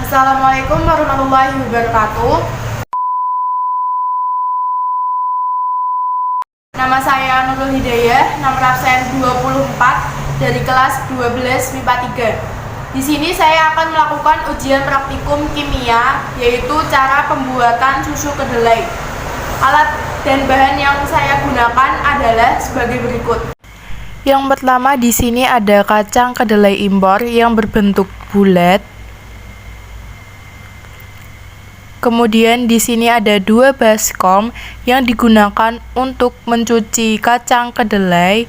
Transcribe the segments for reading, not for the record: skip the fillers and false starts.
Assalamualaikum warahmatullahi wabarakatuh. Nama saya Nurul Hidayah, nomor absen 24 dari kelas 12 MIPA 3. Di sini saya akan melakukan ujian praktikum kimia, yaitu cara pembuatan susu kedelai. Alat dan bahan yang saya gunakan adalah sebagai berikut. Yang pertama di sini ada kacang kedelai impor yang berbentuk bulat. Kemudian di sini ada 2 baskom yang digunakan untuk mencuci kacang kedelai,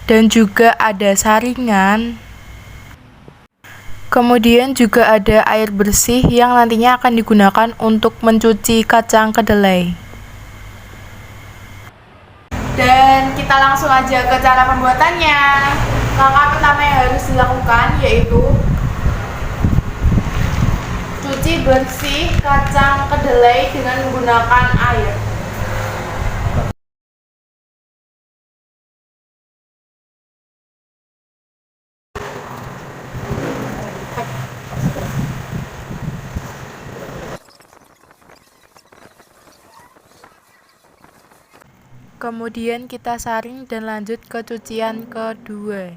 dan juga ada saringan. Kemudian juga ada air bersih yang nantinya akan digunakan untuk mencuci kacang kedelai. Dan kita langsung aja ke cara pembuatannya. Langkah pertama yang harus dilakukan yaitu cuci bersih kacang kedelai dengan menggunakan air. Kemudian kita saring dan lanjut ke cucian kedua.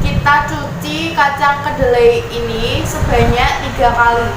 Kita cuci kacang kedelai ini sebanyak 3 kali.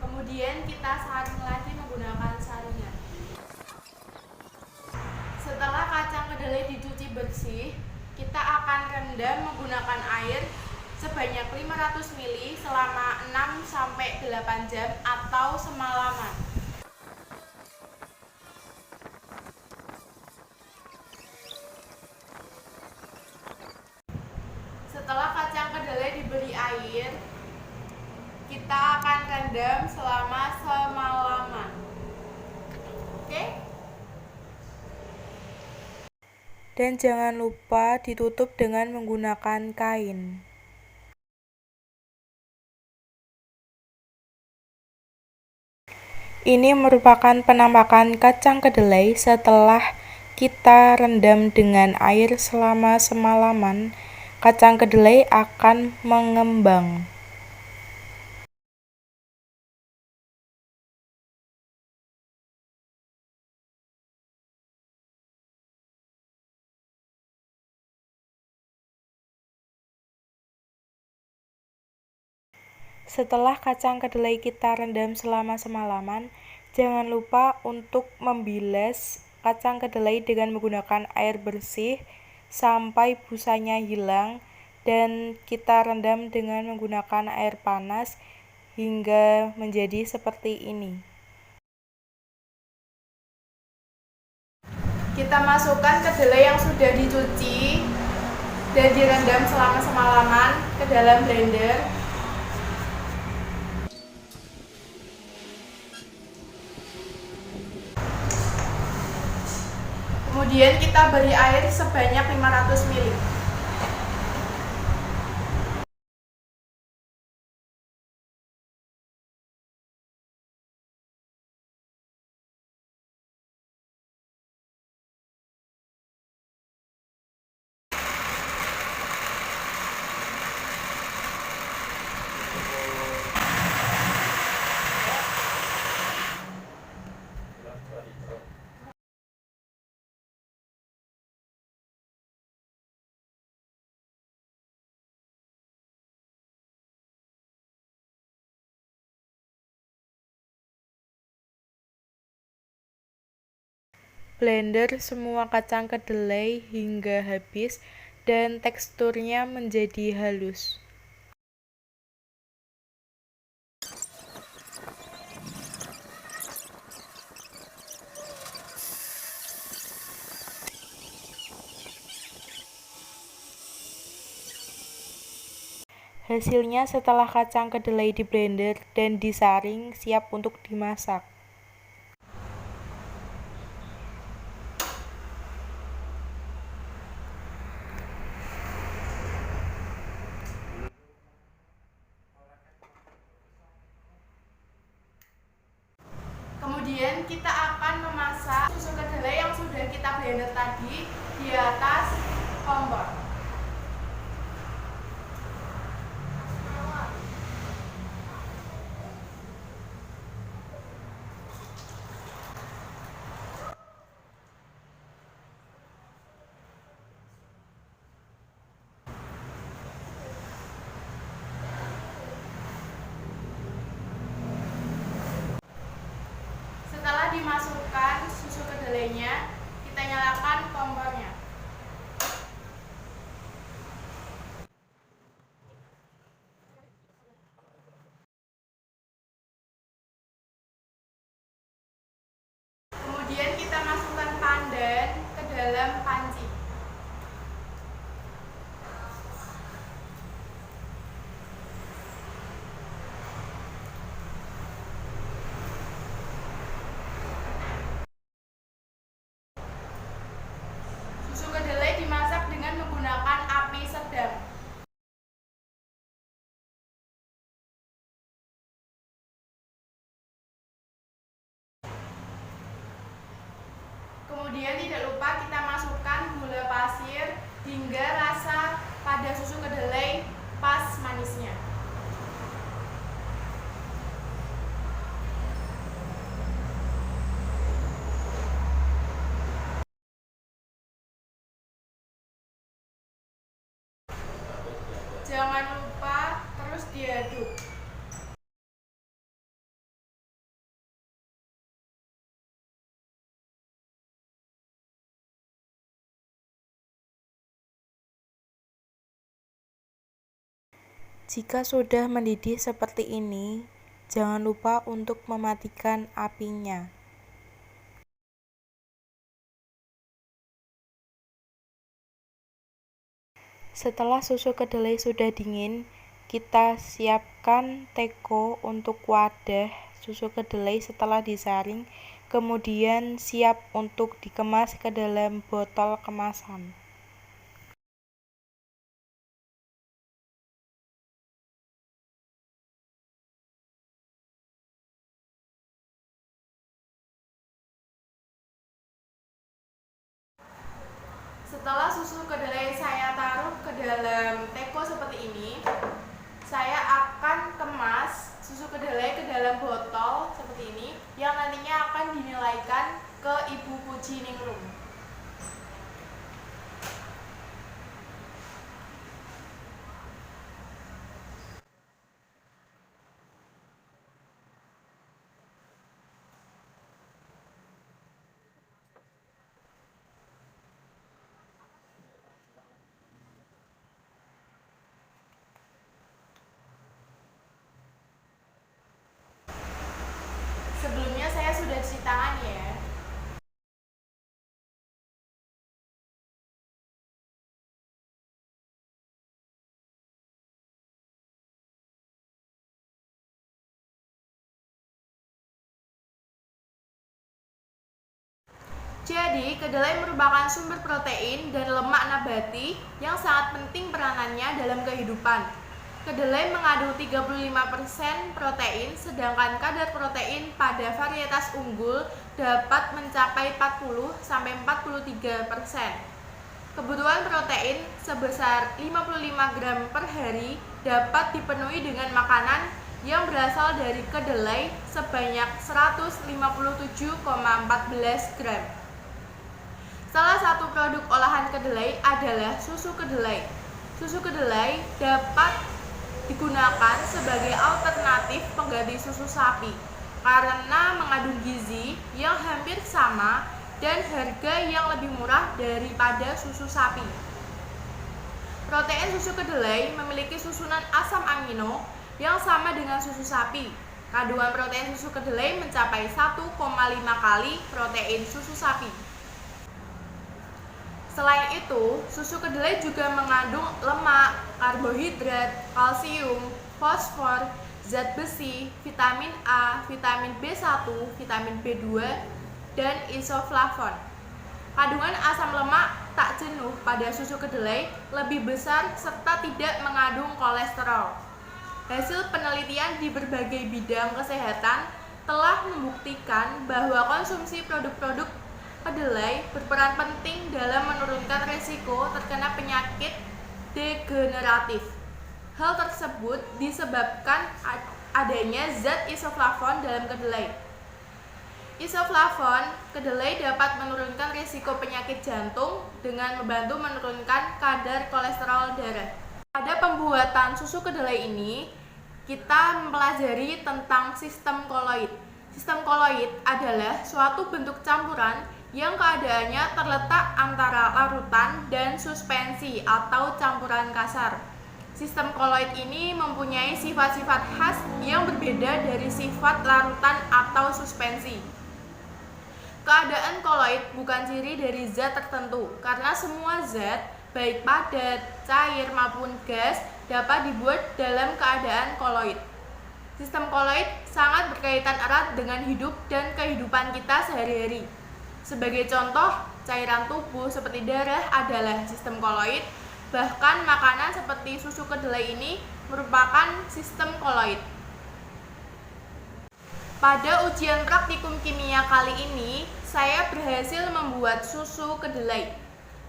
Kemudian kita saring lagi menggunakan saringan. Setelah kacang kedelai dicuci bersih, kita akan rendam menggunakan air sebanyak 500 ml selama 6-8 jam atau semalaman. Setelah kacang kedelai diberi air, kita akan rendam selama semalaman. Oke? Dan jangan lupa ditutup dengan menggunakan kain. Ini merupakan penampakan kacang kedelai setelah kita rendam dengan air selama semalaman. Kacang kedelai akan mengembang. Setelah kacang kedelai kita rendam selama semalaman, jangan lupa untuk membilas kacang kedelai dengan menggunakan air bersih sampai busanya hilang, dan kita rendam dengan menggunakan air panas hingga menjadi seperti ini. Kita masukkan kedelai yang sudah dicuci dan direndam selama semalaman ke dalam blender. Kemudian kita beri air sebanyak 500 ml. Blender semua kacang kedelai hingga habis dan teksturnya menjadi halus. Hasilnya setelah kacang kedelai di blender dan disaring, siap untuk dimasak. Kemudian kita akan memasak susu kedelai yang sudah kita blender tadi di atas kompor. Setelah dimasukkan susu kedelainya, kita nyalakan kompornya. Kemudian kita masukkan pandan ke dalam panci. Susu kedelai dimasak dengan menggunakan api sedang. Kemudian tidak lupa kita masukkan gula pasir hingga rasa pada susu kedelai pas manisnya. Jangan lupa terus diaduk. Jika sudah mendidih seperti ini, jangan lupa untuk mematikan apinya. Setelah susu kedelai sudah dingin, kita siapkan teko untuk wadah susu kedelai setelah disaring, kemudian siap untuk dikemas ke dalam botol kemasan. Setelah susu kedelai saya taruh ke dalam teko seperti ini, saya akan kemas susu kedelai ke dalam botol seperti ini yang nantinya akan dinilaikan ke Ibu Puji Ningrum. Sebelumnya saya sudah cuci tangan ya. Jadi, kedelai merupakan sumber protein dan lemak nabati yang sangat penting peranannya dalam kehidupan. Kedelai mengandung 35% protein, sedangkan kadar protein pada varietas unggul dapat mencapai 40-43%. Kebutuhan protein sebesar 55 gram per hari dapat dipenuhi dengan makanan yang berasal dari kedelai sebanyak 157,14 gram. Salah satu produk olahan kedelai adalah susu kedelai. Susu kedelai dapat digunakan sebagai alternatif pengganti susu sapi karena mengandung gizi yang hampir sama dan harga yang lebih murah daripada susu sapi. Protein susu kedelai memiliki susunan asam amino yang sama dengan susu sapi. Kandungan protein susu kedelai mencapai 1,5 kali protein susu sapi. Selain itu, susu kedelai juga mengandung lemak, karbohidrat, kalsium, fosfor, zat besi, vitamin A, vitamin B1, vitamin B2, dan isoflavon. Kandungan asam lemak tak jenuh pada susu kedelai lebih besar serta tidak mengandung kolesterol. Hasil penelitian di berbagai bidang kesehatan telah membuktikan bahwa konsumsi produk-produk kedelai berperan penting dalam menurunkan risiko terkena penyakit degeneratif. Hal tersebut disebabkan adanya zat isoflavon dalam kedelai. Isoflavon kedelai dapat menurunkan risiko penyakit jantung dengan membantu menurunkan kadar kolesterol darah. Pada pembuatan susu kedelai ini, kita mempelajari tentang sistem koloid. Sistem koloid adalah suatu bentuk campuran yang keadaannya terletak antara larutan dan suspensi atau campuran kasar. Sistem koloid ini mempunyai sifat-sifat khas yang berbeda dari sifat larutan atau suspensi. Keadaan koloid bukan ciri dari zat tertentu, karena semua zat, baik padat, cair maupun gas, dapat dibuat dalam keadaan koloid. Sistem koloid sangat berkaitan erat dengan hidup dan kehidupan kita sehari-hari. Sebagai contoh, cairan tubuh seperti darah adalah sistem koloid, bahkan makanan seperti susu kedelai ini merupakan sistem koloid. Pada ujian praktikum kimia kali ini, saya berhasil membuat susu kedelai.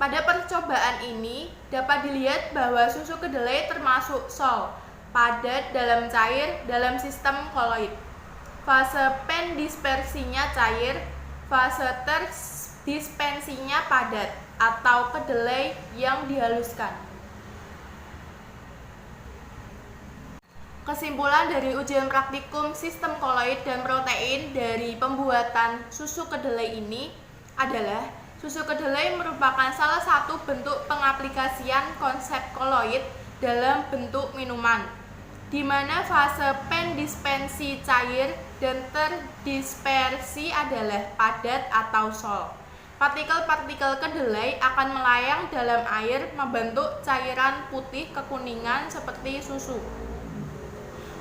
Pada percobaan ini, dapat dilihat bahwa susu kedelai termasuk sol, padat dalam cair dalam sistem koloid. Fase pendispersinya cair, fase terdispensinya padat atau kedelai yang dihaluskan. Kesimpulan dari ujian praktikum sistem koloid dan protein dari pembuatan susu kedelai ini adalah susu kedelai merupakan salah satu bentuk pengaplikasian konsep koloid dalam bentuk minuman, di mana fase pendispensi cair dan terdispersi adalah padat atau sol. Partikel-partikel kedelai akan melayang dalam air membentuk cairan putih kekuningan seperti susu.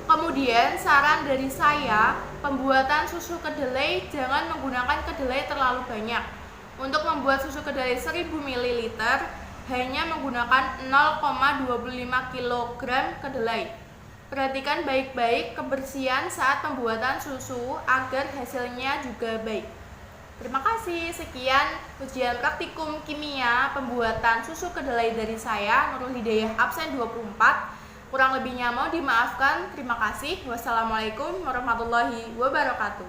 Kemudian saran dari saya, pembuatan susu kedelai jangan menggunakan kedelai terlalu banyak. Untuk membuat susu kedelai 1000 ml hanya menggunakan 0,25 kg kedelai. Perhatikan baik-baik kebersihan saat pembuatan susu agar hasilnya juga baik. Terima kasih, sekian ujian praktikum kimia pembuatan susu kedelai dari saya, Nurul Hidayah, absen 24. Kurang lebihnya mohon dimaafkan. Terima kasih. Wassalamualaikum warahmatullahi wabarakatuh.